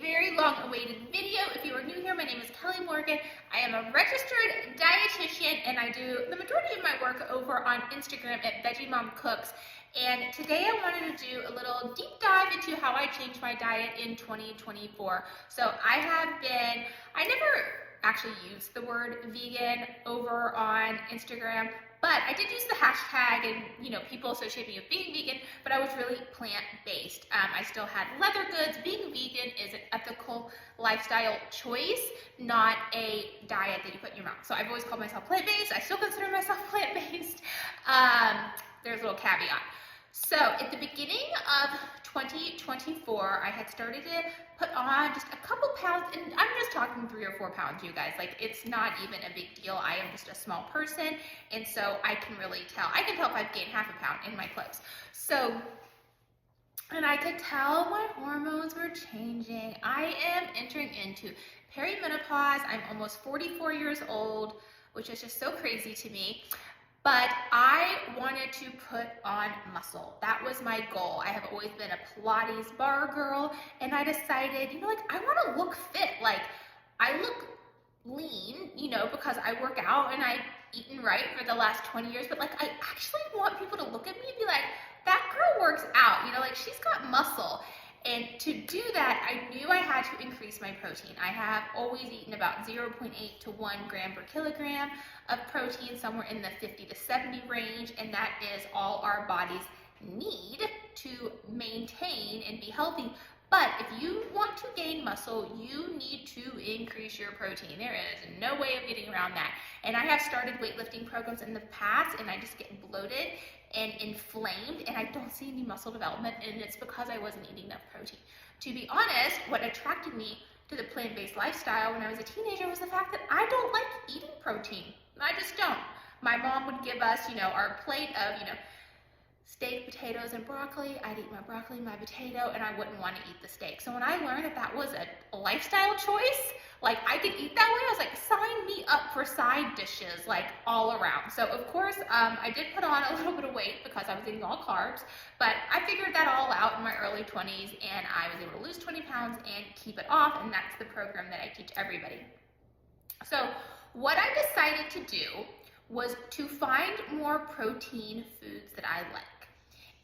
very long-awaited video. If you are new here, my name is Kelly Morgan. I am a registered dietitian and I do the majority of my work over on Instagram at Veggie Mom Cooks. And today I wanted to do a little deep dive into how I changed my diet in 2024. So I never actually used the word vegan over on Instagram, but I did use the hashtag and, people associate me with being vegan, but I was really plant-based. I still had leather goods. Being vegan is an ethical lifestyle choice, not a diet that you put in your mouth. So I've always called myself plant-based. I still consider myself plant-based. There's a little caveat. So at the beginning of 2024, I had started to put on just a couple pounds, and I'm just talking 3 or 4 pounds, you guys. Like, it's not even a big deal. I am just a small person, and so I can really tell. I can tell if I've gained half a pound in my clothes. So, and I could tell my hormones were changing. I am entering into perimenopause. I'm almost 44 years old, which is just so crazy to me. But I wanted to put on muscle. That was my goal. I have always been a Pilates bar girl, and I decided, I want to look fit. Like, I look lean, because I work out and I've eaten right for the last 20 years, but I actually want people to look at me and be like, that girl works out, she's got muscle. And to do that, I knew I had to increase my protein. I have always eaten about 0.8 to 1 gram per kilogram of protein, somewhere in the 50 to 70 range, and that is all our bodies need to maintain and be healthy. But if you want to gain muscle, you need to increase your protein. There is no way of getting around that. And I have started weightlifting programs in the past, and I just get bloated and inflamed, and I don't see any muscle development, and it's because I wasn't eating enough protein. To be honest, what attracted me to the plant-based lifestyle when I was a teenager was the fact that I don't like eating protein. I just don't. My mom would give us, our plate of, steak, potatoes, and broccoli. I'd eat my broccoli, my potato, and I wouldn't want to eat the steak. So when I learned that that was a lifestyle choice, I could eat that way, I was like, sign me up for side dishes, all around. So of course, I did put on a little bit of weight because I was eating all carbs, but I figured that all out in my early 20s, and I was able to lose 20 pounds and keep it off, and that's the program that I teach everybody. So what I decided to do was to find more protein foods that I like.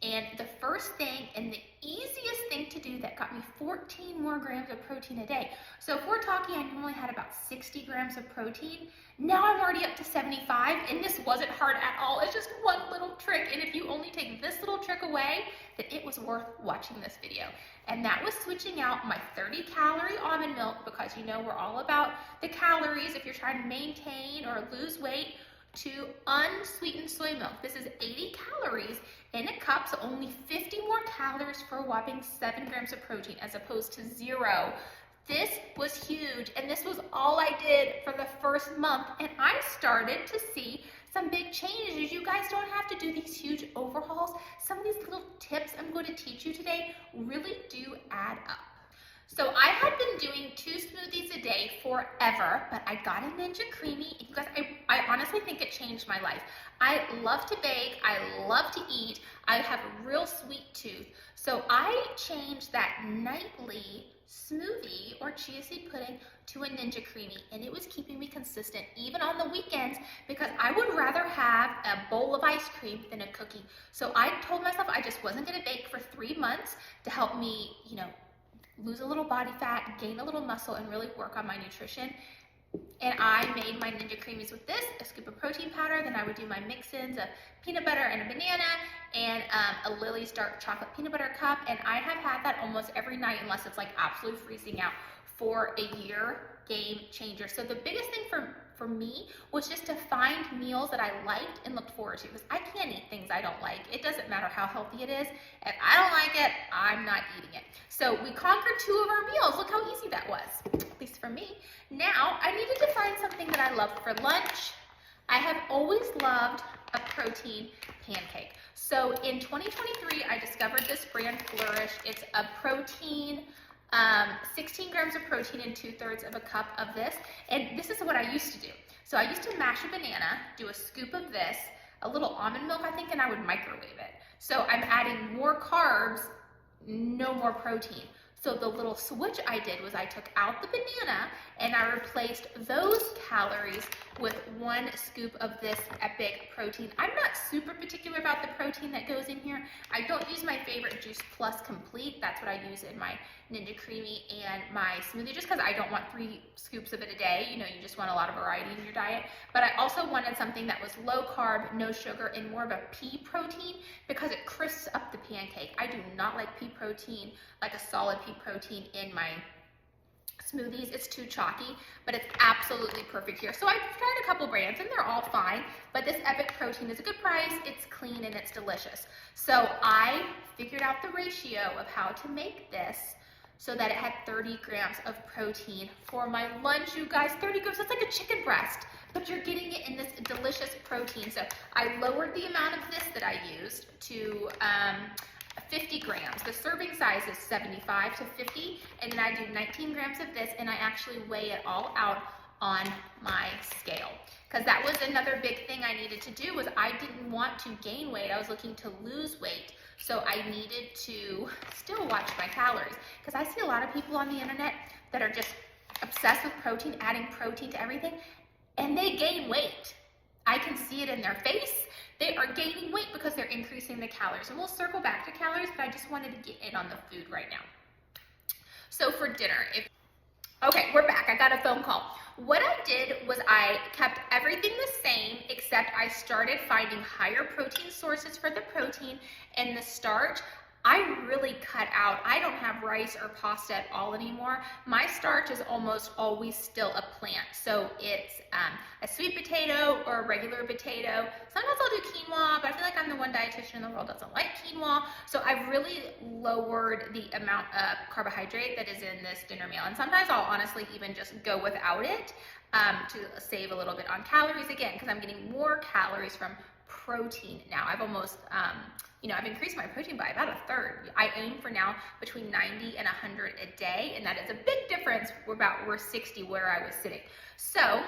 And the first thing and the easiest thing to do that got me 14 more grams of protein a day. So if we're talking, I normally had about 60 grams of protein. Now I'm already up to 75, and this wasn't hard at all. It's just one little trick, and if you only take this little trick away, then it was worth watching this video. And that was switching out my 30-calorie almond milk, because we're all about the calories if you're trying to maintain or lose weight, to unsweetened soy milk. This is 80 calories in a cup, so only 50 more calories for a whopping 7 grams of protein as opposed to 0. This was huge, and this was all I did for the first month, and I started to see some big changes. You guys don't have to do these huge overhauls. Some of these little tips I'm going to teach you today really do add up. So I had been doing 2 smoothies a day forever, but I got a Ninja Creamy, and you guys, I honestly think it changed my life. I love to bake, I love to eat, I have a real sweet tooth, so I changed that nightly smoothie or chia seed pudding to a Ninja Creamy, and it was keeping me consistent even on the weekends, because I would rather have a bowl of ice cream than a cookie. So I told myself I just wasn't going to bake for 3 months to help me, lose a little body fat, gain a little muscle, and really work on my nutrition. And I made my Ninja Creamies with this, a scoop of protein powder. Then I would do my mix-ins of peanut butter and a banana, and a Lily's dark chocolate peanut butter cup. And I have had that almost every night, unless it's absolutely freezing out, for a year. Game changer. So the biggest thing for me was just to find meals that I liked and looked forward to, because I can't eat things I don't like. It doesn't matter how healthy it is. If I don't like it, I'm not eating it. So we conquered 2 of our meals. Look how easy that was, at least for me. Now I needed to find something that I loved for lunch. I have always loved a protein pancake. So in 2023, I discovered this brand, Flourish. It's a protein 16 grams of protein in 2/3 of a cup of this. And this is what I used to do. So I used to mash a banana, do a scoop of this, a little almond milk, I think, and I would microwave it. So I'm adding more carbs, no more protein. So the little switch I did was I took out the banana and I replaced those calories with 1 scoop of this epic protein. I'm not super particular about the protein that goes in here. I don't use my favorite Juice Plus Complete. That's what I use in my Ninja Creamy and my smoothie, just because I don't want 3 scoops of it a day. You know, you just want a lot of variety in your diet. But I also wanted something that was low carb, no sugar, and more of a pea protein because it crisps up the pancake. I do not like pea protein, like a solid pea protein in my smoothies. It's too chalky, but it's absolutely perfect here. So I've tried a couple brands and they're all fine, but this Epic Protein is a good price, it's clean, and it's delicious. So I figured out the ratio of how to make this so that it had 30 grams of protein for my lunch, you guys. 30 grams, that's like a chicken breast, but you're getting it in this delicious protein. So I lowered the amount of this that I used to 50 grams. The serving size is 75 to 50, and then I do 19 grams of this, and I actually weigh it all out on my scale. Because that was another big thing I needed to do, was I didn't want to gain weight. I was looking to lose weight. So I needed to still watch my calories. Because I see a lot of people on the internet that are just obsessed with protein, adding protein to everything, and they gain weight. I can see it in their face. They are gaining weight because they're increasing the calories. And we'll circle back to calories, but I just wanted to get in on the food right now. So for dinner, okay, we're back. I got a phone call. What I did was I kept everything the same, except I started finding higher protein sources for the protein, and the starch I really cut out. I don't have rice or pasta at all anymore. My starch is almost always still a plant. So it's a sweet potato or a regular potato. Sometimes I'll do quinoa, but I feel like I'm the one dietitian in the world that doesn't like quinoa. So I've really lowered the amount of carbohydrate that is in this dinner meal. And sometimes I'll honestly even just go without it to save a little bit on calories again, because I'm getting more calories from protein now. I've almost, I've increased my protein by about 1/3. I aim for now between 90 and 100 a day, and that is a big difference. We're 60 where I was sitting. So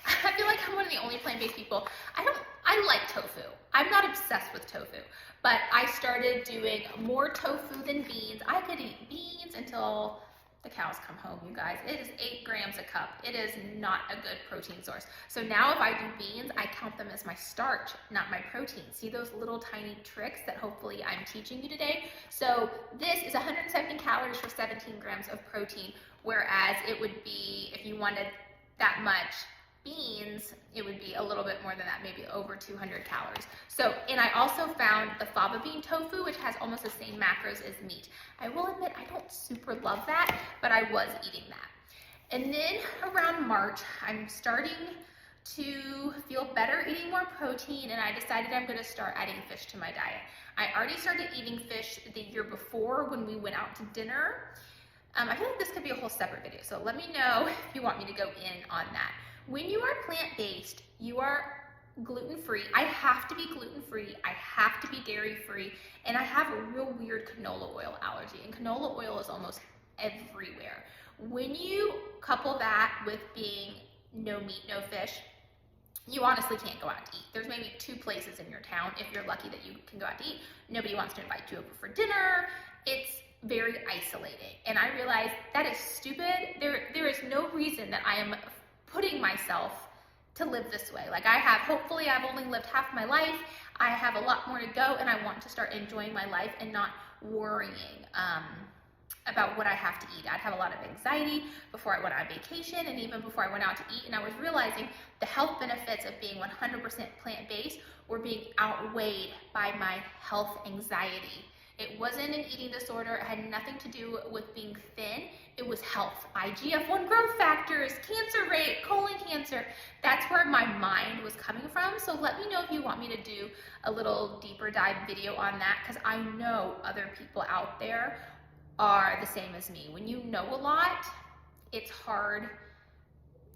I feel like I'm one of the only plant-based people. I like tofu. I'm not obsessed with tofu, but I started doing more tofu than beans. I could eat beans until the cows come home, you guys. It is 8 grams a cup. It is not a good protein source. So now if I do beans, I count them as my starch, not my protein. See those little tiny tricks that hopefully I'm teaching you today? So this is 170 calories for 17 grams of protein, whereas it would be, if you wanted that much beans, it would be a little bit more than that, maybe over 200 calories. So, and I also found the fava bean tofu, which has almost the same macros as meat. I will admit I don't super love that, but I was eating that. And then around March, I'm starting to feel better eating more protein, and I decided I'm going to start adding fish to my diet. I already started eating fish the year before when we went out to dinner. I feel like this could be a whole separate video, so let me know if you want me to go in on that. When you are plant-based, you are gluten-free. I have to be gluten-free. I have to be dairy-free. And I have a real weird canola oil allergy. And canola oil is almost everywhere. When you couple that with being no meat, no fish, you honestly can't go out to eat. There's maybe 2 places in your town, if you're lucky that you can go out to eat. Nobody wants to invite you over for dinner. It's very isolating. And I realized that is stupid. There is no reason that I am putting myself to live this way. Like hopefully I've only lived half my life. I have a lot more to go, and I want to start enjoying my life and not worrying about what I have to eat. I'd have a lot of anxiety before I went on vacation, and even before I went out to eat, and I was realizing the health benefits of being 100% plant-based were being outweighed by my health anxiety. It wasn't an eating disorder. It had nothing to do with being thin. It was health. IGF-1 growth factors, cancer rate, colon cancer. That's where my mind was coming from. So let me know if you want me to do a little deeper dive video on that, because I know other people out there are the same as me. When you know a lot, it's hard.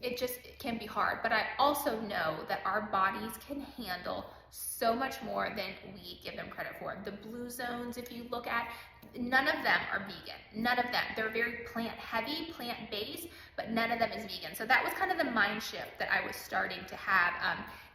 It can be hard. But I also know that our bodies can handle so much more than we give them credit for. The blue zones, if you look at, none of them are vegan. None of them. They're very plant heavy, plant based, but none of them is vegan. So that was kind of the mind shift that I was starting to have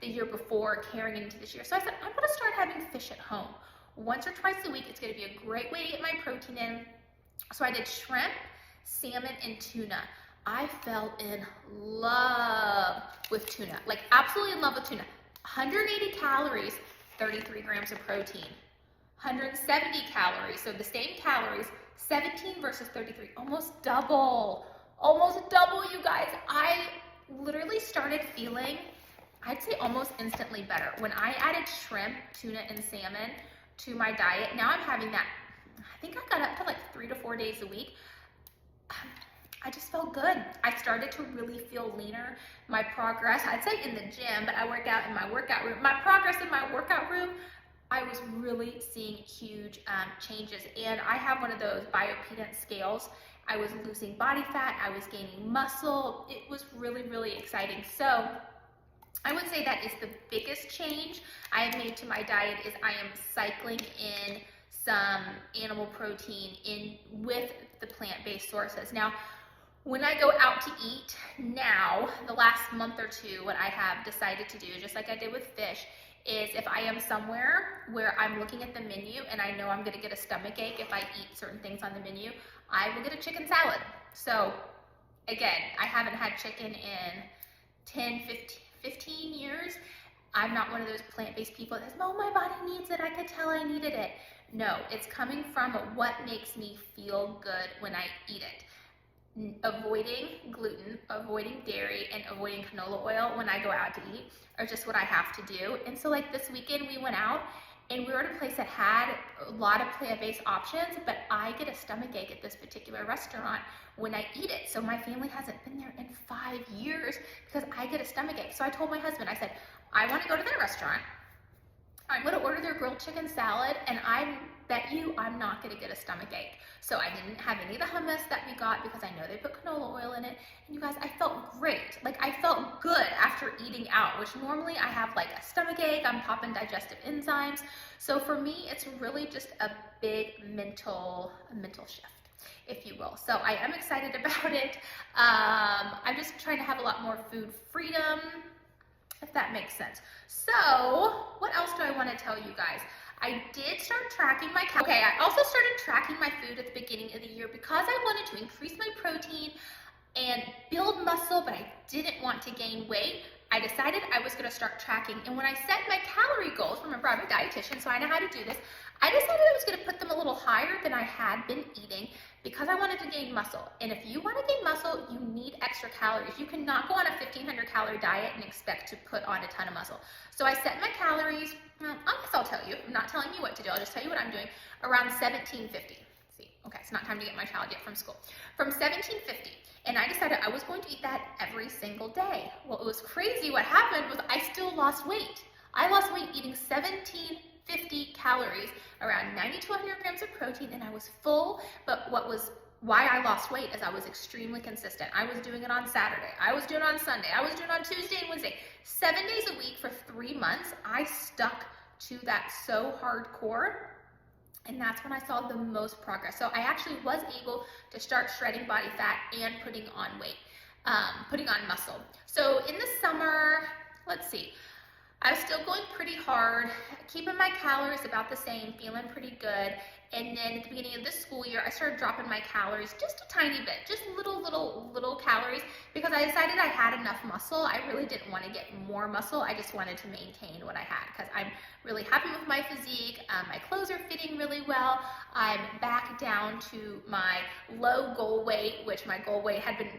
the year before, carrying into this year. So I said, I'm going to start having fish at home. Once or twice a week, it's going to be a great way to get my protein in. So I did shrimp, salmon, and tuna. I fell in love with tuna, like absolutely in love with tuna. 180 calories, 33 grams of protein. 170 calories, so the same calories, 17 versus 33, almost double, you guys. I literally started feeling, I'd say almost instantly better. When I added shrimp, tuna, and salmon to my diet, now I'm having that, I think I got up to like 3 to 4 days a week. I just felt good. I started to really feel leaner. My progress, I'd say in the gym, but I work out in my workout room. My progress in my workout room, I was really seeing huge changes. And I have one of those bioimpedance scales. I was losing body fat, I was gaining muscle. It was really, really exciting. So I would say that is the biggest change I have made to my diet is I am cycling in some animal protein in with the plant-based sources. Now, when I go out to eat now, the last month or two, what I have decided to do, just like I did with fish, is if I am somewhere where I'm looking at the menu and I know I'm gonna get a stomach ache if I eat certain things on the menu, I will get a chicken salad. So again, I haven't had chicken in 10, 15 years. I'm not one of those plant-based people that says, oh, my body needs it, I could tell I needed it. No, it's coming from what makes me feel good when I eat it. Avoiding gluten, avoiding dairy, and avoiding canola oil when I go out to eat are just what I have to do. And so like this weekend we went out and we were at a place that had a lot of plant-based options, but I get a stomach ache at this particular restaurant when I eat it. So my family hasn't been there in 5 years because I get a stomach ache. So I told my husband, I said, I want to go to that restaurant. I'm going to order their grilled chicken salad, and I bet you I'm not going to get a stomach ache. So I didn't have any of the hummus that we got because I know they put canola oil in it. And you guys, I felt great. Like I felt good after eating out, which normally I have like a stomach ache, I'm popping digestive enzymes. So for me, it's really just a big mental shift, if you will. So I am excited about it. I'm just trying to have a lot more food freedom, if that makes sense. So what else do I want to tell you guys? I did start tracking my calories. Okay, I also started tracking my food at the beginning of the year because I wanted to increase my protein and build muscle, but I didn't want to gain weight. I decided I was going to start tracking, and when I set my calorie goals, remember I'm a dietitian, so I know how to do this, I decided I was going to put them a little higher than I had been eating because I wanted to gain muscle. And if you want to gain muscle, you need extra calories. You cannot go on a 1,500 calorie diet and expect to put on a ton of muscle. So I set my calories, I guess I'll tell you, I'm not telling you what to do, I'll just tell you what I'm doing, around 1750. See, okay, it's not time to get my child yet from school. From 1750. And I decided I was going to eat that every single day. Well, it was crazy. What happened was I still lost weight. I lost weight eating 1750 calories, around 90 to 100 grams of protein, and I was full. But why I lost weight is I was extremely consistent. I was doing it on Saturday. I was doing it on Sunday. I was doing it on Tuesday and Wednesday. 7 days a week for 3 months. I stuck to that so hardcore. And that's when I saw the most progress. So I actually was able to start shredding body fat and putting on weight, putting on muscle. So in the summer, let's see, I was still going pretty hard, keeping my calories about the same, feeling pretty good. And then at the beginning of this school year, I started dropping my calories just a tiny bit, just little calories, because I decided I had enough muscle. I really didn't want to get more muscle. I just wanted to maintain what I had because I'm really happy with my physique. My clothes are fitting really well. I'm back down to my low goal weight, which my goal weight had been,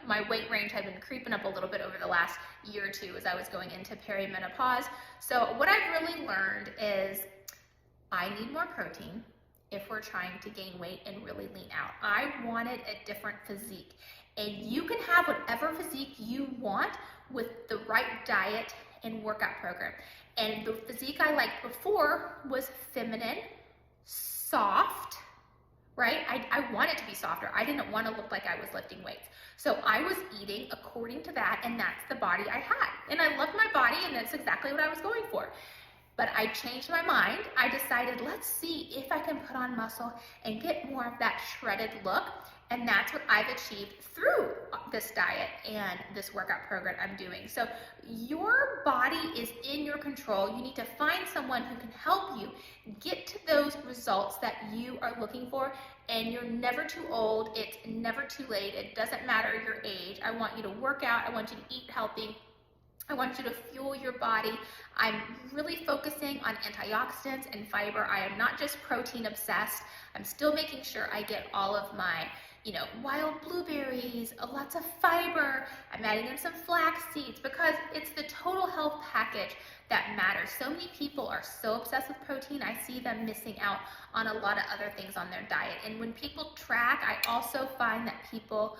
my weight range had been creeping up a little bit over the last year or two as I was going into perimenopause. So what I've really learned is I need more protein if we're trying to gain weight and really lean out. I wanted a different physique, and you can have whatever physique you want with the right diet and workout program. And the physique I liked before was feminine, soft, right? I wanted to be softer. I didn't want to look like I was lifting weights. So I was eating according to that, and that's the body I had. And I loved my body, and that's exactly what I was going for. But I changed my mind. I decided, let's see if I can put on muscle and get more of that shredded look. And that's what I've achieved through this diet and this workout program I'm doing. So your body is in your control. You need to find someone who can help you get to those results that you are looking for and you're never too old. It's never too late. It doesn't matter your age. I want you to work out. I want you to eat healthy. I want you to fuel your body. I'm really focusing on antioxidants and fiber. I am not just protein obsessed. I'm still making sure I get all of my, wild blueberries, lots of fiber. I'm adding in some flax seeds because it's the total health package that matters. So many people are so obsessed with protein. I see them missing out on a lot of other things on their diet. And when people track, I also find that people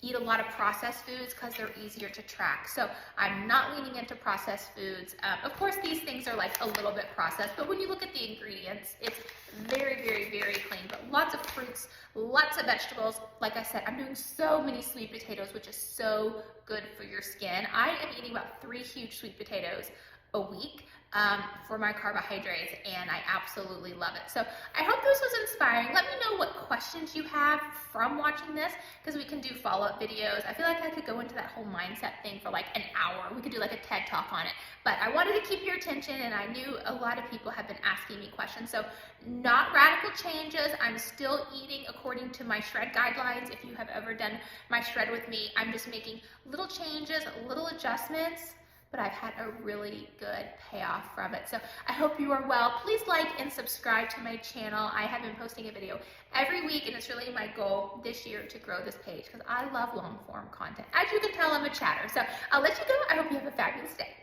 eat a lot of processed foods because they're easier to track. So I'm not leaning into processed foods. Of course, these things are like a little bit processed, but when you look at the ingredients, it's very, very, very clean. But lots of fruits, lots of vegetables. Like I said, I'm doing so many sweet potatoes, which is so good for your skin. I am eating about 3 huge sweet potatoes a week for my carbohydrates, and I absolutely love it. So I hope this was inspiring. Let me know what questions you have from watching this, because we can do follow-up videos. I feel like I could go into that whole mindset thing for like an hour. We could do like a TED Talk on it, but I wanted to keep your attention, and I knew a lot of people have been asking me questions. So not radical changes. I'm still eating according to my shred guidelines. If you have ever done my shred with me, I'm just making little changes, little adjustments, but I've had a really good payoff from it. So I hope you are well. Please like and subscribe to my channel. I have been posting a video every week, and it's really my goal this year to grow this page because I love long form content. As you can tell, I'm a chatter. So I'll let you go. I hope you have a fabulous day.